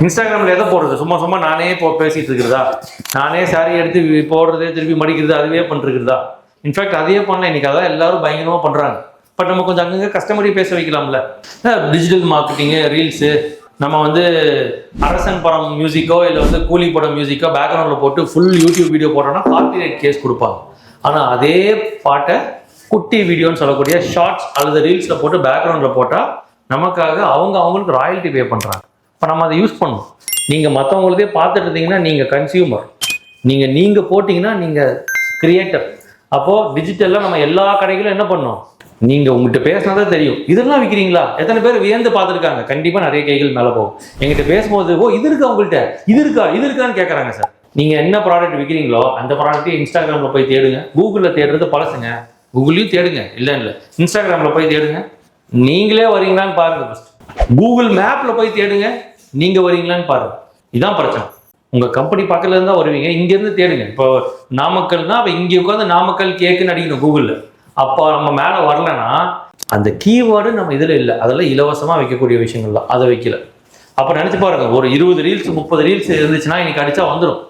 இன்ஸ்டாகிராமில் எதை போடுறது? சும்மா சும்மா நானே பேசிகிட்டு இருக்கிறதா? நானே சாரி எடுத்து போடுறது, திருப்பி மடிக்கிறது, அதுவே பண்ணிருக்கிறதா? இன்ஃபேக்ட் அதையே பண்ணல, இன்னைக்கு அதான் எல்லாரும் பயங்கரமாக பண்ணுறாங்க. பட் நம்ம கொஞ்சம் அங்கங்கே கஸ்டமரையும் பேச வைக்கலாம்ல. டிஜிட்டல் மார்க்கெட்டிங்கு, ரீல்ஸு, நம்ம வந்து அரசன் படம் மியூசிக்கோ இல்லை வந்து கூலி படம் மியூசிக்கோ பேக்ரவுண்டில் போட்டு ஃபுல் யூடியூப் வீடியோ போட்டோன்னா காப்பிரைட் கேஸ் கொடுப்பாங்க. ஆனால் அதே பாட்டை குட்டி வீடியோன்னு சொல்லக்கூடிய ஷார்ட்ஸ் அல்லது ரீல்ஸில் போட்டு பேக்ரவுண்டில் போட்டால் நமக்காக அவங்களுக்கு ராயல்ட்டி பே பண்ணுறாங்க. இப்போ நம்ம அதை யூஸ் பண்ணணும். நீங்கள் மற்றவங்களதே பார்த்துட்டு இருந்தீங்கன்னா நீங்கள் கன்சியூமர், நீங்கள் போட்டிங்கன்னா நீங்கள் கிரியேட்டர். அப்போது டிஜிட்டலில் நம்ம எல்லா கடைகளும் என்ன பண்ணோம், நீங்கள் உங்கள்கிட்ட பேசினா தெரியும் இதெல்லாம் விற்கிறீங்களா, எத்தனை பேர் வியந்து பார்த்துருக்காங்க. கண்டிப்பாக நிறைய கைகள் மேலே போகும். எங்கிட்ட பேசும்போது இது இருக்கா உங்கள்கிட்ட, இது இருக்கான்னு கேட்குறாங்க. சார் நீங்கள் என்ன ப்ராடக்ட் விற்கிறீங்களோ அந்த ப்ராடக்ட்டை இன்ஸ்டாகிராமில் போய் தேடுங்க. கூகுளில் தேடுறது பழசுங்க, கூகுள்லையும் தேடுங்க, இல்லை இன்ஸ்டாகிராமில் போய் தேடுங்க. நீங்களே வரீங்களான்னு பாருங்க. ஃபர்ஸ்ட் கூகுள் மேப்ல போய் தேடுங்க, நீங்க வரீங்களான்னு பாருங்க. இதான் பிரச்சனை. உங்க கம்பெனி பக்கத்துல இருந்தா வருவீங்க, இங்க இருந்து தேடுங்க. இப்போ நாமக்கல்னா அப்ப இங்க உட்காந்து நாமக்கல் கேக்குன்னு அடிக்கணும் கூகுள்ல. அப்போ நம்ம மேல வரலன்னா அந்த கீவேர்டு நம்ம இதுல இல்லை. அதெல்லாம் இலவசமா வைக்கக்கூடிய விஷயங்கள் தான், அதை வைக்கல. அப்ப நினைச்சு பாருங்க, ஒரு 20 ரீல்ஸ் 30 ரீல்ஸ் இருந்துச்சுன்னா இன்னைக்கு அடிச்சா வந்துடும்.